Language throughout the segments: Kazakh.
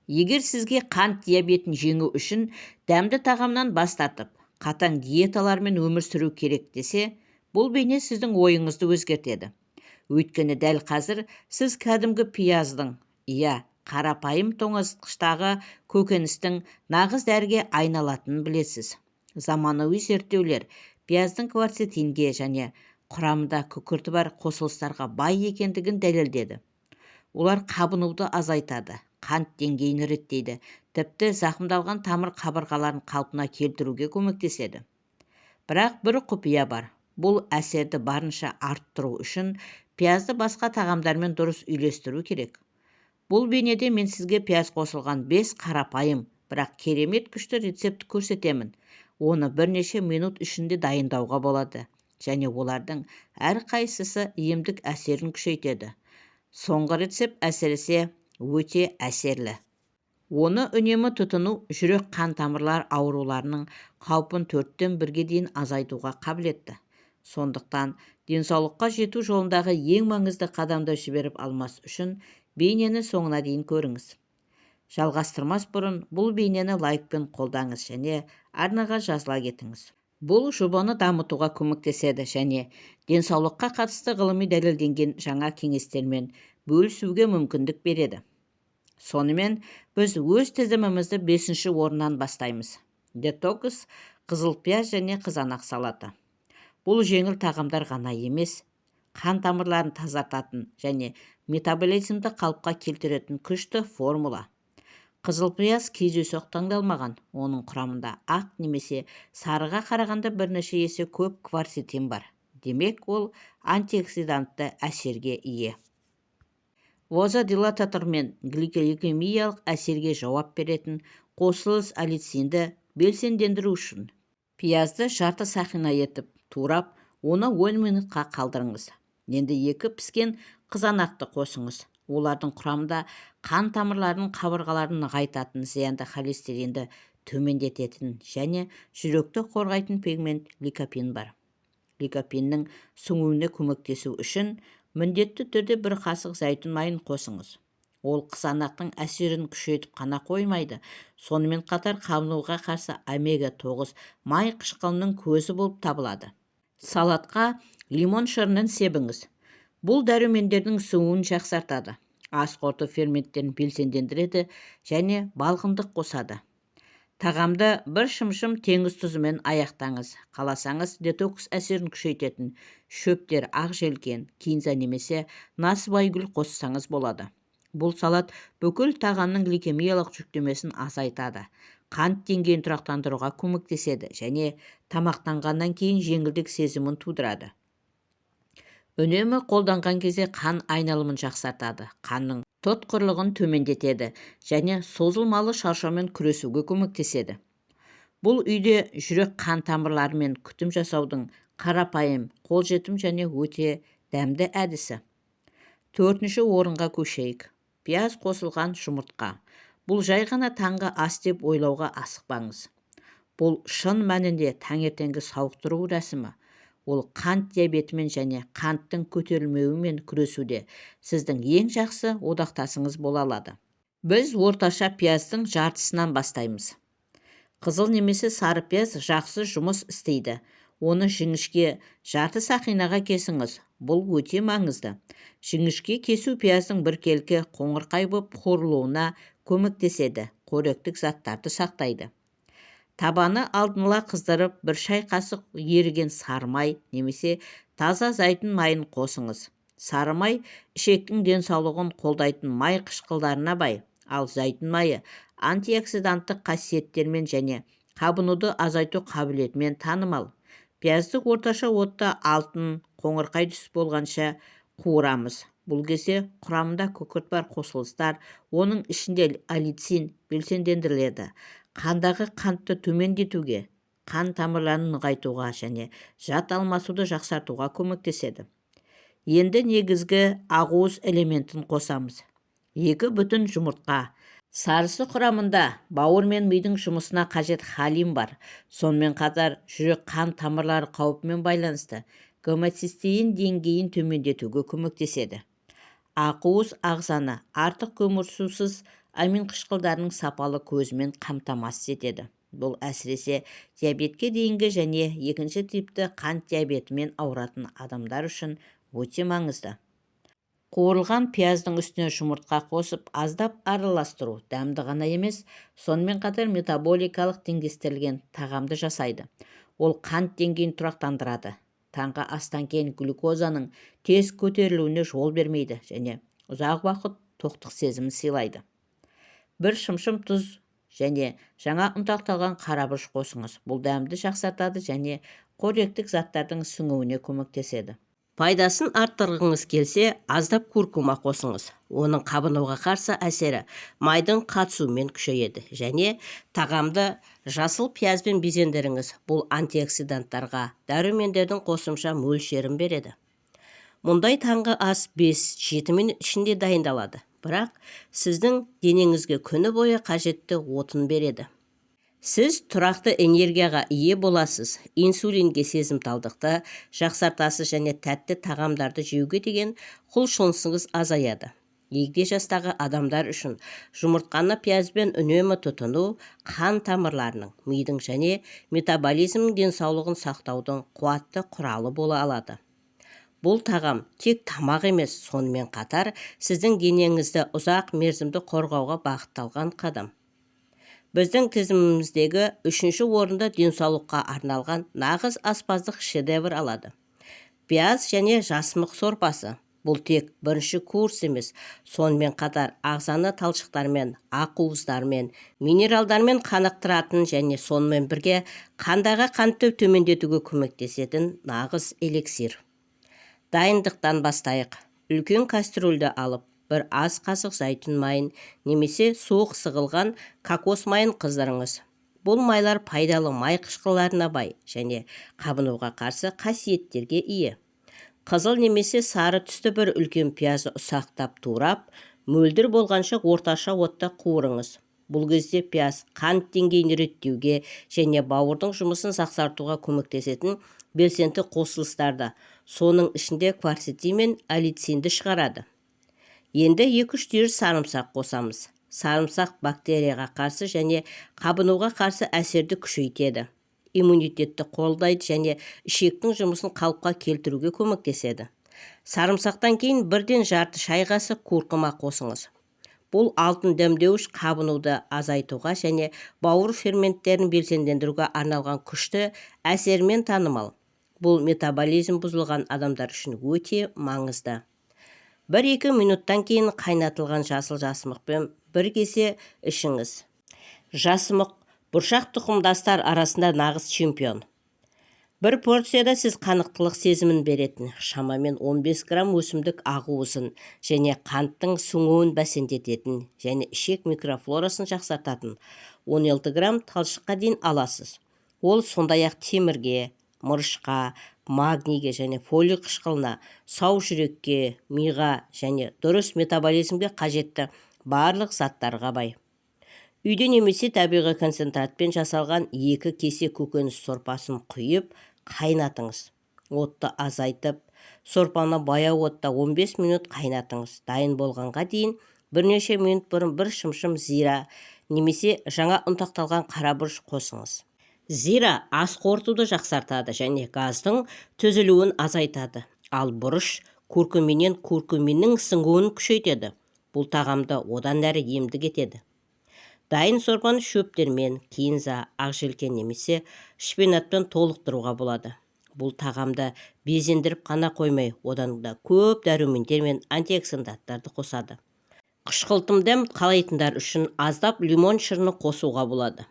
Егер сізге қант диабетін жеңу үшін дәмді тағамнан бас тартып, қатаң диеталармен өмір сүру керек десе, бұл бейне сіздің ойыңызды өзгертеді. Өйткені дәл қазір сіз кәдімгі пияздың, қарапайым тоңазытқыштағы көкөністің нағыз дәріге айналатынын білесіз. Заманауи зерттеулер пияздың кварцетинге және құрамында күкірті бар қосылыстарға бай екендігін дәлелдеді. Олар қабынуды азайтады, қант деңгейін реттейді, тіпті зақымдалған тамыр қабырғаларын қалпына келтіруге көмектеседі. Бірақ бір құпия бар. Бұл әсерді барынша арттыру үшін пиязды басқа тағамдармен дұрыс үйлестіру керек. Бұл бейнеде мен сізге пияз қосылған 5 қарапайым, бірақ керемет күшті рецепт көрсетемін. Оны бірнеше минут ішінде дайындауға болады, және олардың әрқайсысы емдік әсерін күшейтеді. Соңғы рецепт әсіресе өте әсерлі. Оны үнемі тұтыну жүрек қан тамырлар ауруларының қаупін 4-тен 1-ге дейін азайтуға қабілетті. Сондықтан денсаулыққа жету жолындағы ең маңызды қадамды жіберіп алмас үшін бейнені соңына дейін көріңіз. Жалғастырмас бұрын бұл бейнені лайкпен қолдаңыз және арнаға жазыла кетіңіз. Бұл жобаны дамытуға көмектеседі және денсаулыққа қатысты ғылыми дәлелденген жаңа кеңестермен бөлісуге мүмкіндік береді. Сонымен біз өз тізімімізді 5-ші орыннан бастаймыз. Детокс, қызыл пияз және қызанақ салаты. Бұл жеңіл тағамдар ғана емес, қан тамырларын тазартатын және метаболизмді қалыпқа келтіретін күшті формула. Қызыл пияз кездейсоқ таңдалмаған, оның құрамында ақ немесе сарыға қарағанда бірнеше есе көп кварцетин бар. Демек, ол антиоксидантты әсерге ие. Вазодилататор мен гликемиялық әсерге жауап беретін қосылыс аллицинді белсендендіру үшін пиязды жарты сақина етіп турап, оны 10 минутқа қалдырыңыз. Енді 2 піскен қызанақты қосыңыз. Олардың құрамында қан тамырларының қабырғаларын нығайтатын зиянды холестеринді төмендететін және жүректі қорғайтын пигмент ликопен бар. Ликопеннің сіңуіне көмектесу үшін міндетті түрде 1 қасық зәйтүн майын қосыңыз. Ол қызанақтың әсерін күшейтіп қана қоймайды, сонымен қатар қабынуға қарсы омега-9 май қышқылының көзі болып табылады. Салатқа лимон шырынын себіңіз. Бұл дәрумендердің сіңуін жақсартады, ас қорыту ферменттерін белсендендіреді және балғындық қосады. Тағамды 1 шымшым теңіз тұзымен аяқтаңыз. Қаласаңыз, детокс әсерін күшейтетін шөптер, ақ желкен, кинза немесе насыбайгүл қоссаңыз болады. Бұл салат бүкіл тағамның гликемиялық жүктемесін азайтады, қант деңгейін тұрақтандыруға көмектеседі және тамақтанғаннан кейін жеңілдік сезімін тудырады. Үнемі қолданған кезде қан айналымын жақсартады, қанның тұтқырлығын төмендетеді және созылмалы шаршаумен күресуге көмектеседі. Бұл үйде жүрек қан тамырлары мен күтім жасаудың қарапайым, қолжетім және өте дәмді әдісі. 4-ші орынға көшейік. Пияз қосылған жұмыртқа. Бұл жай ғана таңғы ас деп ойлауға асықпаңыз. Бұл шын мәнінде таңертеңгі сауықтыру рәсімі. Ол қант диабетімен және қанттың көтерілмеуімен күресуде сіздің ең жақсы одақтасыңыз бола алады. Біз орташа пияздың жартысынан бастаймыз. Қызыл немесе сары пияз жақсы жұмыс істейді. Оны жіңішке жарты сақинаға кесіңіз. Бұл өте маңызды. Жіңішке кесу пияздың біркелкі қоңырқай болып қуырылуына көмектеседі, қоректік заттарды сақтайды. Табаны алдынла қыздырып, 1 шай қасық еріген сары май немесе таза зәйтүн майын қосыңыз. Сары май ішектің денсаулығын қолдайтын май қышқылдарына бай, ал зәйтүн майы антиоксиданттық қасиеттермен және қабынуды азайту қабілетімен танымал. Пиязды орташа отта алтын қоңырқай түс болғанша қуырамыз. Бұл кезде құрамында күкірт бар қосылыстар, оның ішінде аллицин белсендендіріледі. Қандағы қантты төмендетуге, қан тамырларын нығайтуға және жат алмасуды жақсартуға көмектеседі. Енді негізгі ақуыз элементін қосамыз. 2 бүтін жұмыртқа. Сарысы құрамында бауыр мен мидың жұмысына қажет холин бар. Сонымен қатар жүрек қан тамырлары қаупімен байланысты гомоцистеин деңгейін төмендетуге көмектеседі. Ақуыз ағзаны артық көмірсусыз амин қышқылдарының сапалы көзімен қамтамасыз етеді. Бұл әсіресе диабетке дейінгі және екінші типті қант диабетімен ауыратын адамдар үшін өте маңызды. Қуырылған пияздың үстіне жұмыртқа қосып аздап араластыру дәмді ғана емес, сонымен қатар метаболикалық теңдестірілген тағамды жасайды. Ол қант деңгейін тұрақтандырады. Таңғы астан кейін глюкозаның тез көтерілуіне жол бермейді және ұзақ уақыт тоқтық сезімін сыйлайды. Бір шымшым тұз және жаңа ұнтақталған қарабұрыш қосыңыз. Бұл дәмді жақсартады және қоректік заттардың сіңуіне көмектеседі. Пайдасын арттырғыңыз келсе, аздап куркума қосыңыз. Оның қабынуға қарсы әсері майдың қатысуымен күшейеді және тағамды жасыл пиязбен безендіріңіз. Бұл антиоксиданттарға, дәрумендердің қосымша мөлшерін береді. Мұндай таңғы ас 5-7 минут ішінде дайындалады, бірақ сіздің денеңізге күні бойы қажетті отын береді. Сіз тұрақты энергияға ие боласыз, инсулинге сезімталдықты жақсартасыз және тәтті тағамдарды жеуге деген құлшынысыңыз азаяды. Егде жастағы адамдар үшін жұмыртқаны пиязбен үнемі тұтыну қан тамырларының, мидың және метаболизмнің денсаулығын сақтаудың қуатты құралы бола алады. Бұл тағам тек тамақ емес, сонымен қатар сіздің денеңізді ұзақ мерзімді қорғауға бағытталған қадам. Біздің тізіміміздегі 3-ші орында денсаулыққа арналған нағыз аспаздық шедевр алады. Пияз және жасымық сорпасы. Бұл тек бірінші курс емес, сонымен қатар ағзаны талшықтармен, ақуыздармен, минералдармен қанықтыратын және сонымен бірге қандағы қантты төмендетуге көмектесетін нағыз эликсир. Дайындықтан бастайық. Үлкен кастрюльді алып, бір ас қасық зәйтүн майын немесе суық сығылған кокос майын қыздырыңыз. Бұл майлар пайдалы май қышқылдарына бай және қабынуға қарсы қасиеттерге ие. Қызыл немесе сары түсті бір үлкен пиязды ұсақтап турап, мөлдір болғанша орташа отта қуырыңыз. Бұл кезде пияз қант деңгейін реттеуге және бауырдың жұмысын жақсартуға көмектесетін белсенді қосылыстарды, соның ішінде кварцетин мен аллицинді шығарады. Енді 2-3 түйір сарымсақ қосамыз. Сарымсақ бактерияға қарсы және қабынуға қарсы әсерді күшейтеді. Иммунитетті қолдайды және ішектің жұмысын қалыпқа келтіруге көмектеседі. Сарымсақтан кейін бірден жарты шай қасық куркума қосыңыз. Бұл алтын дәмдеуіш қабынуды азайтуға және бауыр ферменттерін белсендендіруге арналған күшті әсермен танымал. Бұл метаболизм бұзылған адамдар үшін өте маңызды. 1-2 минуттан кейін қайнатылған жасыл жасымықпен бір кесе ішіңіз. Жасымық бұршақ тұқымдастар арасында нағыз чемпион. Бір порцияда сіз қанықтылық сезімін беретін, шамамен 15 грамм өсімдік ақуызын және қанттың сіңуін бәсеңдететін және ішек микрофлорасын жақсартатын 16 грамм талшыққа дейін аласыз. Ол сондай-ақ темірге, мырышқа, магнийге және фолий қышқылына, сау жүрекке, миға және дұрыс метаболизмге қажетті барлық заттарға бай. Үйде немесе табиғи концентратпен жасалған 2 кесе көкөніс сорпасын құйып, қайнатыңыз. Отты азайтып, сорпаны баяу отта 15 минут қайнатыңыз. Дайын болғанға дейін бірнеше минут бұрын бір шымшым зира немесе жаңа ұнтақталған қарабұрыш қосыңыз. Зира ас қорытуды жақсартады және газдың түзілуін азайтады. Ал бұрыш куркуминнен куркуминнің сіңуін күшейтеді. Бұл тағамды одан әрі емдік етеді. Дайын сорпаны шөптермен, кинза, ақжелкен немесе шпинатпен толықтыруға болады. Бұл тағамды безендіріп қана қоймай, одан да көп дәрумендер мен антиоксиданттарды қосады. Қышқылтым дәм қалайтындар үшін аздап лимон шырыны қосуға болады.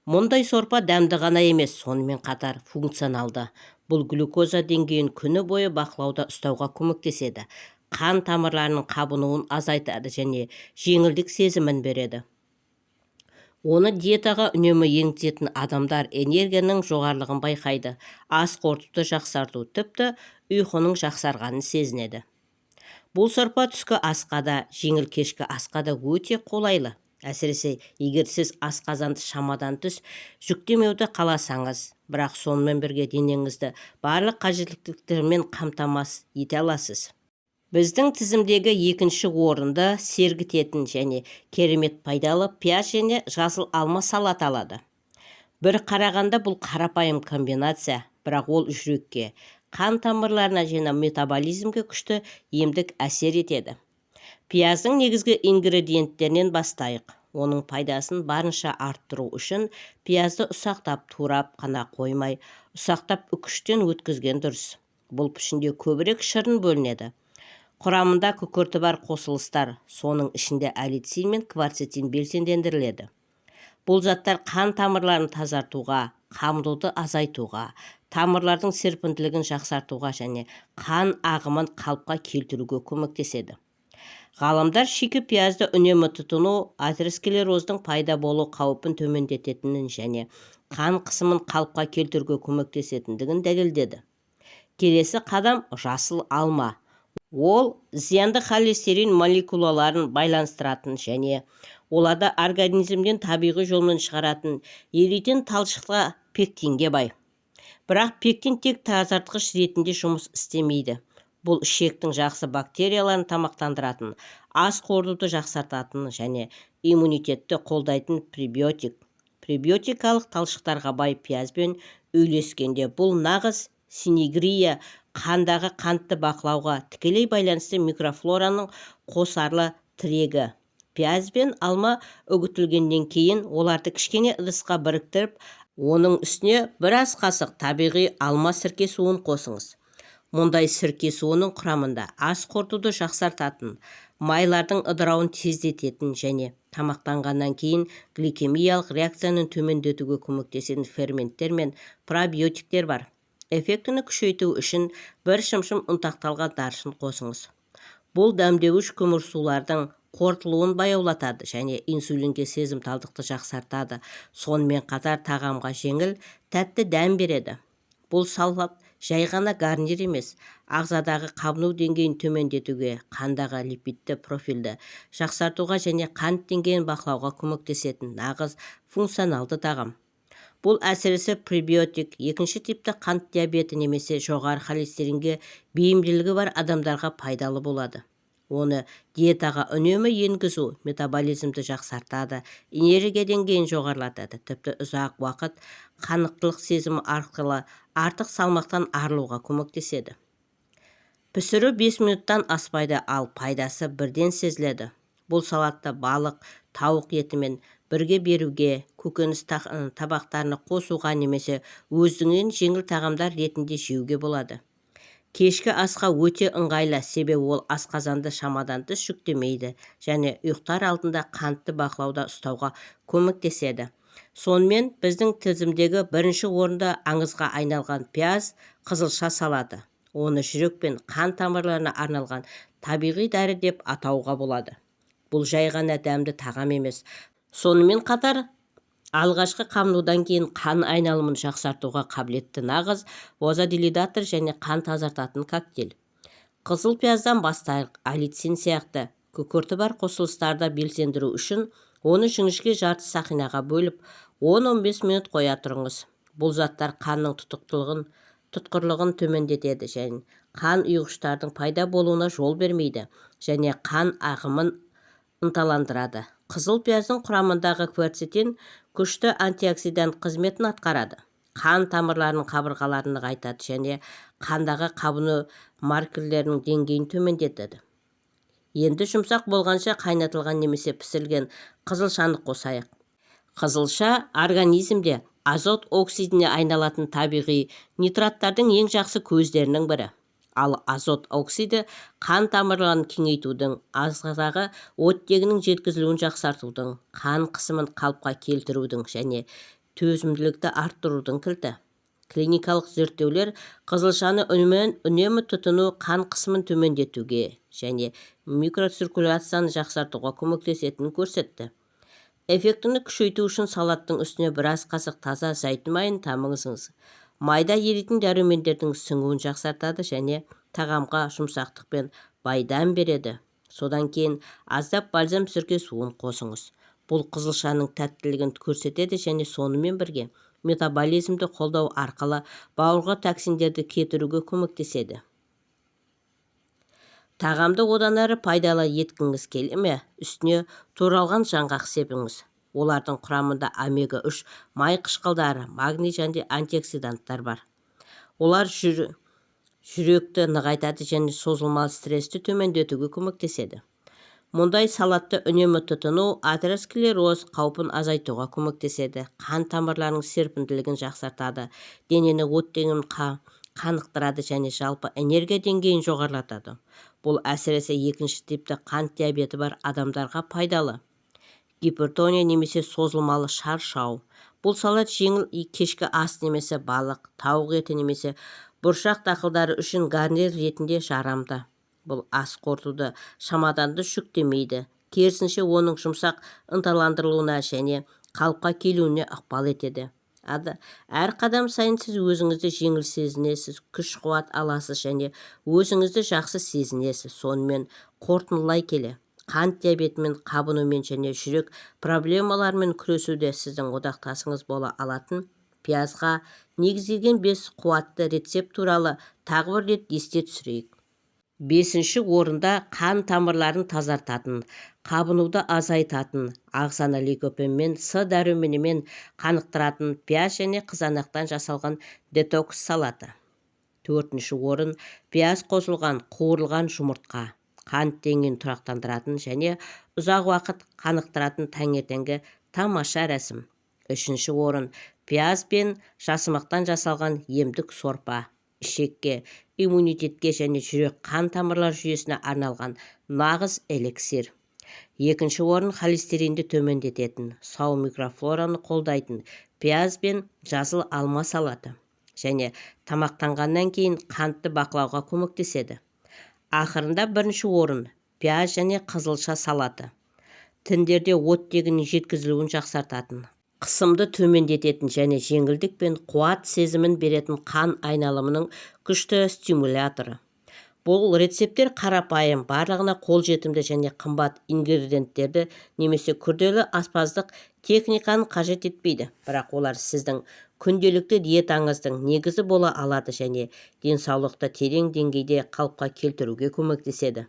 Мұндай сорпа дәмді ғана емес, сонымен қатар функционалды. Бұл глюкоза деңгейін күні бойы бақылауда ұстауға көмектеседі. Қан тамырларының қабынуын азайтады және жеңілдік сезімін береді. Оны диетаға үнемі енгізетін адамдар энергияның жоғарылығын байқайды, ас қорытуды жақсарту, тіпті ұйқының жақсарғанын сезінеді. Бұл сорпа түскі асқа да, жеңіл кешкі асқа да өте қолайлы. Әсіресе егер сіз асқазанды шамадан тыс жүктемеуді қаласаңыз, бірақ сонымен бірге денеңізді барлық қажеттіліктермен қамтамасыз ете аласыз. Біздің тізімдегі екінші орынды сергітетін және керемет пайдалы пияз және жасыл алма салат алады. Бір қарағанда бұл қарапайым комбинация, бірақ ол жүрекке, қан тамырларына және метаболизмге күшті емдік әсер етеді. Пияздың негізгі ингредиенттерінен бастайық. Оның пайдасын барынша арттыру үшін пиязды ұсақтап турап қана қоймай, ұсақтап үкіштен өткізген дұрыс. Бұл пішінде көбірек шырын бөлінеді. Құрамында күкірті бар қосылыстар, соның ішінде аллицин мен кварцетин белсендендіріледі. Бұл заттар қан тамырларын тазартуға, қамдуды азайтуға, тамырлардың серпімділігін жақсартуға және қан ағымын қалыпқа келтіруге көмектеседі. Ғалымдар шикі пиязды үнемі тұтыну атеросклероздың пайда болу қаупін төмендететінін және қан қысымын қалыпқа келтіруге көмектесетіндігін дәлелдеді. Келесі қадам жасыл алма. Ол зиянды холестерин молекулаларын байланыстыратын және оларды организмден табиғи жолмен шығаратын еритін талшыққа пектинге бай. Бірақ пектин тек тазартқыш ретінде жұмыс істемейді. Бұл ішектің жақсы бактерияларын тамақтандыратын, ас қорытуды жақсартатын және иммунитетті қолдайтын пребиотик. Пребиотикалық талшықтарға бай пиязбен үйлескенде бұл нағыз синегрия, қандағы қантты бақылауға тікелей байланысты микрофлораның қосарлы тірегі. Пияз бен алма үгітілгеннен кейін оларды кішкене ыдысқа біріктіріп, оның үстіне бір ас қасық табиғи алма сірке суын қосыңыз. Мұндай сірке суының құрамында ас қорытуды жақсартатын, майлардың ыдырауын тездететін және тамақтанғаннан кейін гликемиялық реакцияны төмендетуге көмектесетін ферменттер мен пробиотиктер бар. Эффектіні күшейту үшін бір шымшым ұнтақталған даршын қосыңыз. Бұл дәмдеуіш көмірсулардың қорытылуын баяулатады және инсулинге сезімталдықты жақсартады. Сонымен қатар тағамға жеңіл, тәтті дәм береді. Бұл салат жай ғана гарнир емес, ағзадағы қабыну деңгейін төмендетуге, қандағы липидті профильді жақсартуға және қант деңгейін бақылауға көмектесетін нағыз функционалды тағам. Бұл әсіресе пребиотик, екінші типті қант диабеті немесе жоғары холестеринге бейімділігі бар адамдарға пайдалы болады. Оны диетаға үнемі енгізу метаболизмді жақсартады, энергия деңгейін жоғарылатады, тіпті ұзақ уақыт қанықтылық сезімі арқылы артық салмақтан арылуға көмектеседі. Пісіру 5 минуттан аспайды, ал пайдасы бірден сезіледі. Бұл салатты балық, тауық етімен бірге беруге, көкөніс табақтарына қосуға немесе өзіңнен жеңіл тағамдар ретінде жеуге болады. Кешкі асқа өте ыңғайлы, себебі ол асқазанды шамадан тыс жүктемейді және ұйықтар алдында қантты бақылауда ұстауға көмектеседі. Сонымен біздің тізімдегі бірінші орында аңызға айналған пияз, қызылша салаты. Оны жүрек пен қан тамырларына арналған табиғи дәрі деп атауға болады. Бұл жай ғана дәмді тағам емес. Сонымен қатар алғашқы қамнудан кейін қан айналымын жақсартуға қабілетті нағыз вазодилатор және қан тазартатын коктейль. Қызыл пияздан бастайық. Аллицин сияқты күкірті бар қосылыстарды белсендіру үшін оны жіңішке жарты сақинаға бөліп 10-15 минут қоя тұрыңыз. Бұл заттар қанның тұтқырлығын төмендетеді және қан ұйғыштардың пайда болуына жол бермейді және қан ағымын ынталандырады. Қызыл пияздың құрамындағы кверцетин күшті антиоксидант қызметін атқарады. Қан тамырларының қабырғаларын нығайтады және қандағы қабыну маркерлерінің деңгейін төмендетеді. Енді жұмсақ болғанша қайнатылған немесе пісірілген қызылшаны қосайық. Қызылша организмде азот оксидіне айналатын табиғи нитраттардың ең жақсы көздерінің бірі. Ал азот оксиді қан тамырларын кеңейтудің, ағзадағы оттегінің жеткізілуін жақсартудың, қан қысымын қалыпқа келтірудің және төзімділікті арттырудың кілті. Клиникалық зерттеулер қызылшаны үнемі тұтыну қан қысымын төмендетуге және микроциркуляцияны жақсартуға көмектесетінін көрсетті. Эффектіні күшейту үшін салаттың үстіне біраз қасық таза зәйтүн майын тамыңыз. Майда еритін дәрумендердің сіңуін жақсартады және тағамға жұмсақтық пен байдам береді. Содан кейін аздап бальзам сірке суын қосыңыз. Бұл қызылшаның тәттілігін көрсетеді және сонымен бірге метаболизмді қолдау арқылы бауырға токсиндерді кетіруге көмектеседі. Тағамды одан әрі пайдалы еткіңіз келе ме? Үстіне туралған жаңғақ сепіңіз. Олардың құрамында омега-3 май қышқылдары, магний және антиоксиданттар бар. Олар жүректі нығайтады және созылмалы стрессті төмендетуге көмектеседі. Мұндай салатты үнемі тұтыну атеросклероз қаупін азайтуға көмектеседі. Қан тамырларының серпімділігін жақсартады, денені оттегін қанықтырады және жалпы энергия деңгейін жоғарылатады. Бұл әсіресе екінші типті қант диабеті бар адамдарға пайдалы. Гипертония немесе созылмалы шаршау. Бұл салат жеңіл кешкі ас немесе балық, тауық еті немесе бұршақ дақылдары үшін гарнир ретінде жарамды. Бұл ас қорытуды шамаданды жүктемейді. Керісінше оның жұмсақ ынталандырылуына және қалыпқа келуіне ықпал етеді. Әр қадам сайын сіз өзіңізді жеңіл сезінесіз, күш-қуат аласыз және өзіңізді жақсы сезінесіз. Сонымен қорытындылай келе, қант диабетімен, қабынумен және жүрек проблемаларымен күресуде сіздің одақтасыңыз бола алатын пиязға негізделген 5 қуатты рецепт туралы тағы бір рет есте түсірейік. 5-ші орында қан тамырларын тазартатын, қабынуды азайтатын, ағзаны ликопенмен, С дәруменімен қанықтыратын пияз және қызанақтан жасалған детокс салаты. 4-ші орын пияз қосылған қуырылған жұмыртқа, қант деңгейін тұрақтандыратын және ұзақ уақыт қанықтыратын таңертеңгі тамаша рәсім. 3-ші орын пияз бен жасымақтан жасалған емдік сорпа, ішекке, иммунитетке және жүрек қан тамырлар жүйесіне арналған нағыз эликсир. 2-ші орын холестеринді төмендететін, сау микрофлораны қолдайтын пияз бен жасыл алма салаты және тамақтанғаннан кейін қантты бақылауға көмектеседі. Ақырында 1-ші орын пияз және қызылша салаты. Тіндерде оттегінің жеткізілуін жақсартатын, қысымды төмендететін және жеңілдік пен қуат сезімін беретін қан айналымының күшті стимуляторы. Бұл рецепттер қарапайым, барлығына қолжетімді және қымбат ингредиенттерді немесе күрделі аспаздық техниканы қажет етпейді, бірақ олар сіздің күнделікті диетаңыздың негізі бола алады және денсаулықты терең деңгейде қалыпқа келтіруге көмектеседі.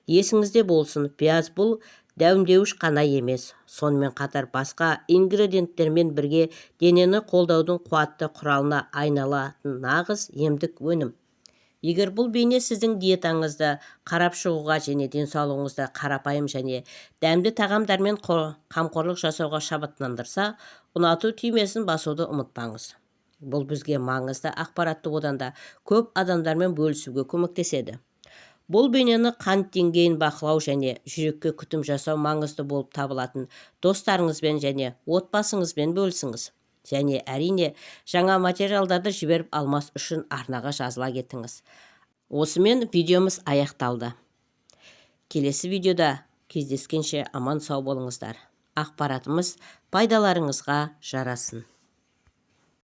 Есіңізде болсын, пияз бұл дәуіндеуіш қана емес, сонымен қатар басқа ингредиенттермен бірге денені қолдаудың қуатты құралына айналатын нағыз емдік өнім. Егер бұл бейне сіздің диетаңызды қарап шығуға және денсаулығыңызды қарапайым және дәмді тағамдармен қамқорлық жасауға шабыттандырса, ұнату түймесін басуды ұмытпаңыз. Бұл бізге маңызды ақпаратты одан да көп адамдармен бөлісуге көмектеседі. Бұл бейнені қант деңгейін бақылау және жүрекке күтім жасау маңызды болып табылатын достарыңызбен және отбасыңызбен бөлісіңіз. Және әрине жаңа материалдарды жіберіп алмас үшін арнаға жазыла кетіңіз. Осымен видеомыз аяқталды. Келесі видеода кездескенше аман сау болыңыздар. Ақпаратымыз пайдаларыңызға жарасын.